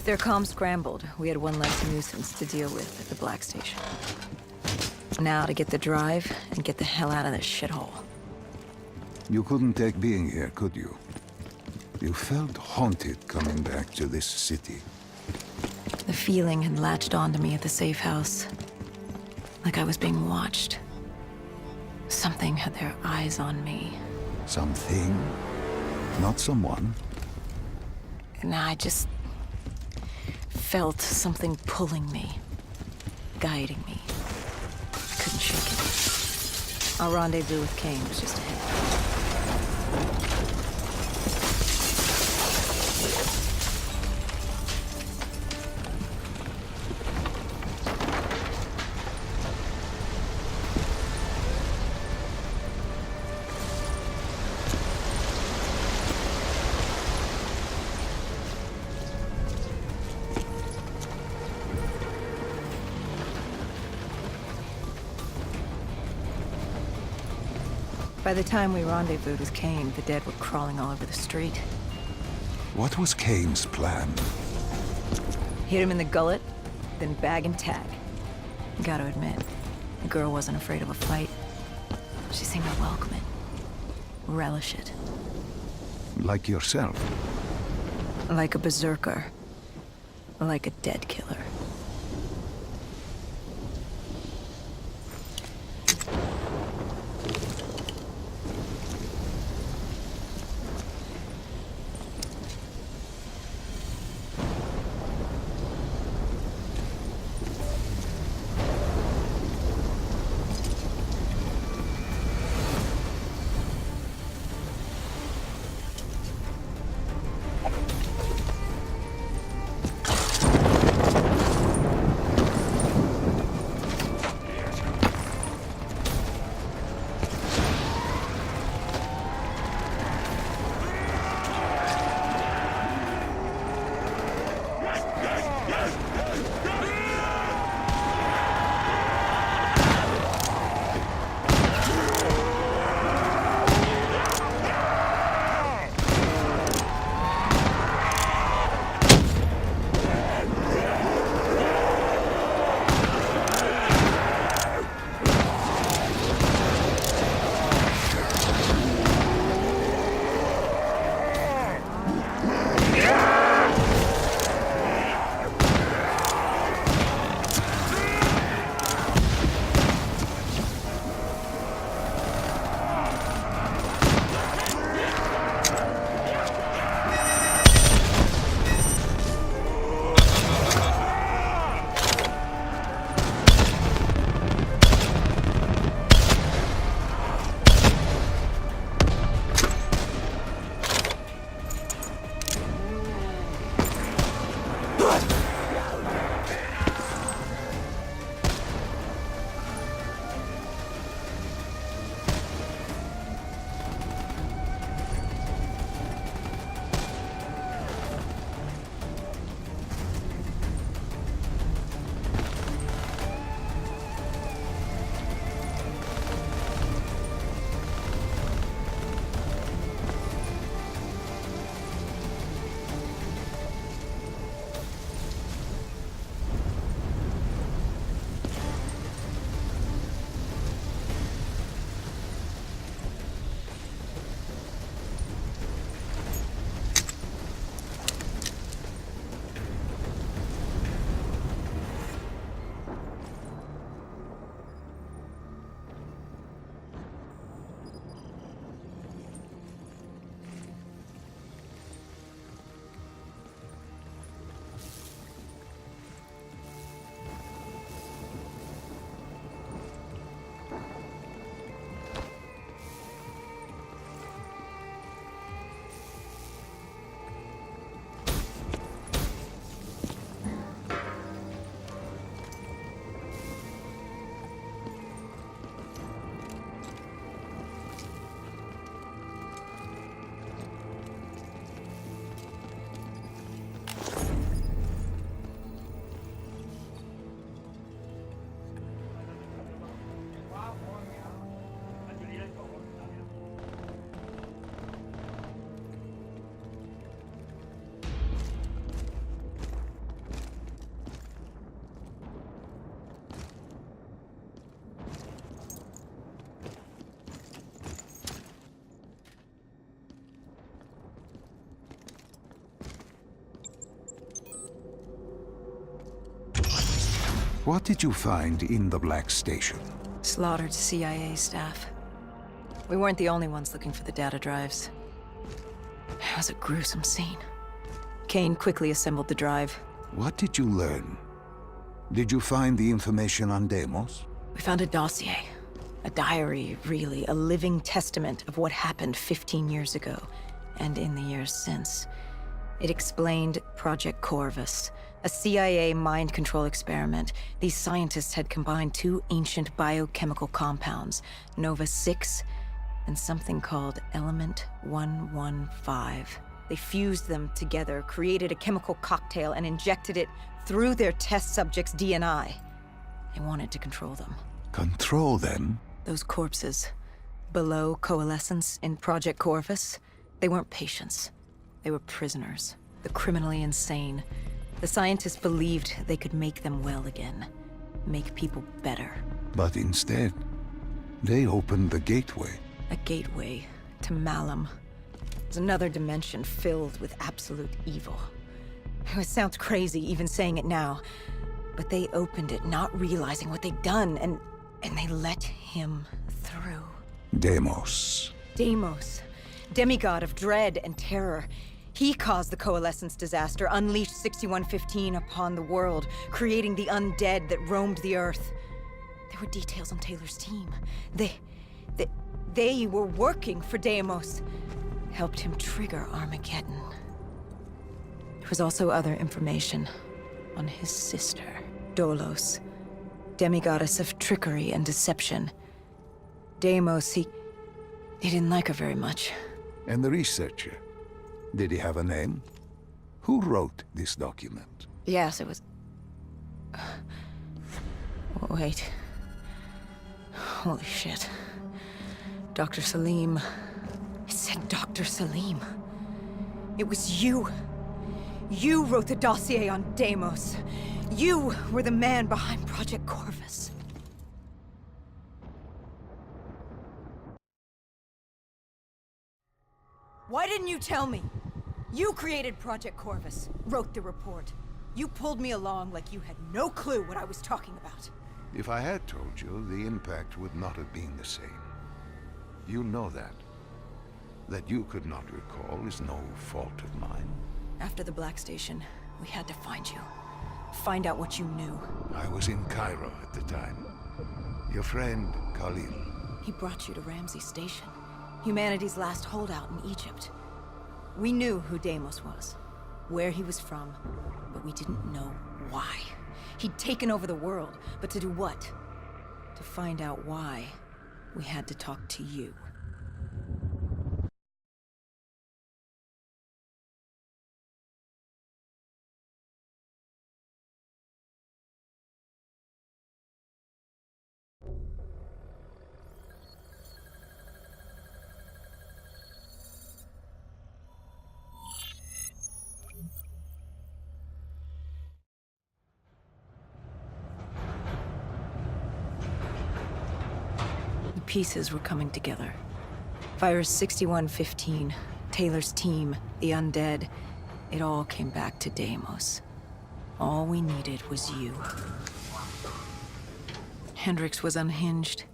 their comm scrambled, we had one less nuisance to deal with at the Black Station. Now to get the drive and get the hell out of this shithole. You couldn't take being here, could you? You felt haunted coming back to this city. The feeling had latched onto me at the safe house. Like I was being watched. Something had their eyes on me. Something, not someone. And I just felt something pulling me, guiding me. I couldn't shake it. Our rendezvous with Kane was just ahead. By the time we rendezvoused with Kane, the dead were crawling all over the street. What was Kane's plan? Hit him in the gullet, then bag and tag. Gotta admit, the girl wasn't afraid of a fight. She seemed to welcome it, relish it. Like yourself? Like a berserker. Like a dead killer. What did you find in the Black Station? Slaughtered CIA staff. We weren't the only ones looking for the data drives. It was a gruesome scene. Kane quickly assembled the drive. What did you learn? Did you find the information on Deimos? We found a dossier. A diary, really. A living testament of what happened 15 years ago, and in the years since. It explained Project Corvus, a CIA mind control experiment. These scientists had combined two ancient biochemical compounds, Nova-6 and something called Element 115. They fused them together, created a chemical cocktail, and injected it through their test subjects' DNI. They wanted to control them. Control them? Those corpses, below coalescence in Project Corvus, they weren't patients. They were prisoners, the criminally insane. The scientists believed they could make them well again, make people better. But instead, they opened the gateway. A gateway to Malum. It's another dimension filled with absolute evil. It sounds crazy even saying it now, but they opened it not realizing what they'd done, and they let him through. Deimos. Deimos, demigod of dread and terror. He caused the coalescence disaster, unleashed 6115 upon the world, creating the undead that roamed the earth. There were details on Taylor's team. They were working for Deimos. Helped him trigger Armageddon. There was also other information on his sister, Dolos, demigoddess of trickery and deception. Deimos, he didn't like her very much. And the researcher? Did he have a name? Who wrote this document? Yes, it was... Wait. Holy shit. Dr. Salim. It said Dr. Salim. It was you. You wrote the dossier on Deimos. You were the man behind Project Corvus. Why didn't you tell me? You created Project Corvus, wrote the report. You pulled me along like you had no clue what I was talking about. If I had told you, the impact would not have been the same. You know that. That you could not recall is no fault of mine. After the Black Station, we had to find you. Find out what you knew. I was in Cairo at the time. Your friend, Khalil. He brought you to Ramsey Station, humanity's last holdout in Egypt. We knew who Deimos was, where he was from, but we didn't know why. He'd taken over the world, but to do what? To find out why, we had to talk to you. Pieces were coming together. Virus 6115, Taylor's team, the undead, it all came back to Deimos. All we needed was you. Hendricks was unhinged.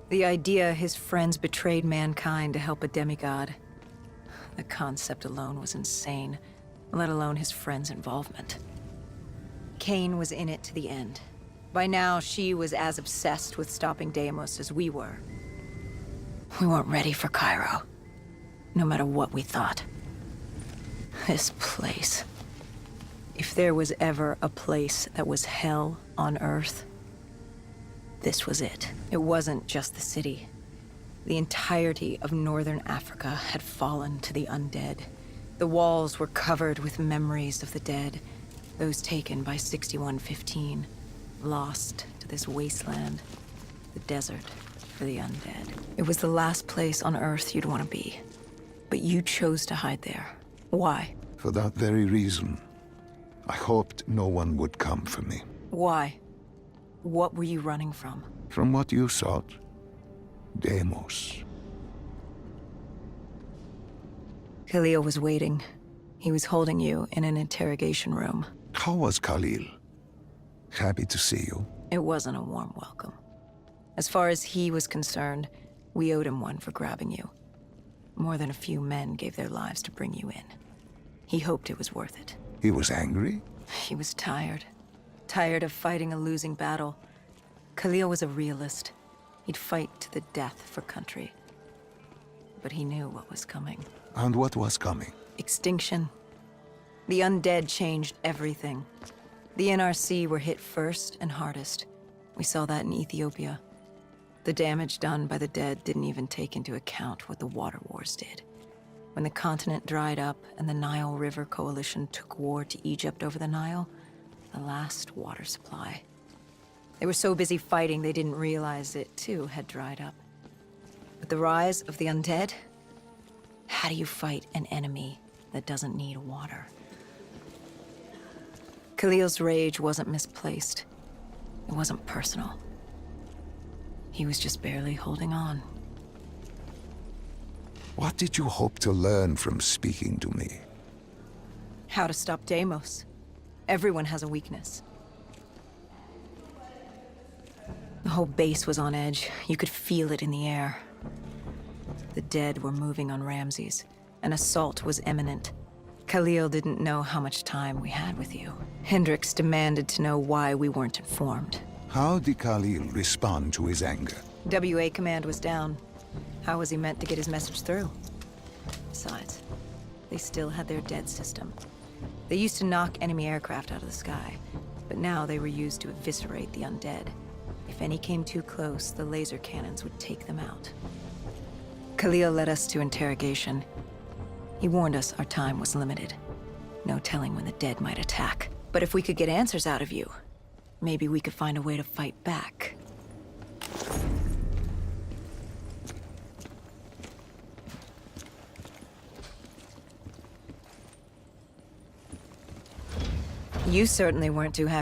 The idea his friends betrayed mankind to help a demigod. The concept alone was insane, let alone his friends' involvement. Kane was in it to the end. By now, she was as obsessed with stopping Deimos as we were. We weren't ready for Cairo, no matter what we thought. This place. If there was ever a place that was hell on Earth, this was it. It wasn't just the city. The entirety of northern Africa had fallen to the undead. The walls were covered with memories of the dead, those taken by 6115. Lost to this wasteland, the desert for the undead. It was the last place on Earth you'd want to be. But you chose to hide there. Why? For that very reason. I hoped no one would come for me. Why? What were you running from? From what you sought. Deimos. Khalil was waiting. He was holding you in an interrogation room. How was Khalil? Happy to see you. It wasn't a warm welcome. As far as he was concerned, we owed him one for grabbing you. More than a few men gave their lives to bring you in. He hoped it was worth it. He was angry? He was tired. Tired of fighting a losing battle. Khalil was a realist. He'd fight to the death for country. But he knew what was coming. And what was coming? Extinction. The undead changed everything. The NRC were hit first and hardest. We saw that in Ethiopia. The damage done by the dead didn't even take into account what the water wars did. When the continent dried up and the Nile River Coalition took war to Egypt over the Nile, the last water supply. They were so busy fighting they didn't realize it too had dried up. With the rise of the undead, how do you fight an enemy that doesn't need water? Khalil's rage wasn't misplaced. It wasn't personal. He was just barely holding on. What did you hope to learn from speaking to me? How to stop Deimos. Everyone has a weakness. The whole base was on edge. You could feel it in the air. The dead were moving on Ramses. An assault was imminent. Khalil didn't know how much time we had with you. Hendricks demanded to know why we weren't informed. How did Khalil respond to his anger? WA command was down. How was he meant to get his message through? Besides, they still had their dead system. They used to knock enemy aircraft out of the sky, but now they were used to eviscerate the undead. If any came too close, the laser cannons would take them out. Khalil led us to interrogation. He warned us our time was limited. No telling when the dead might attack. But if we could get answers out of you, maybe we could find a way to fight back. You certainly weren't too happy.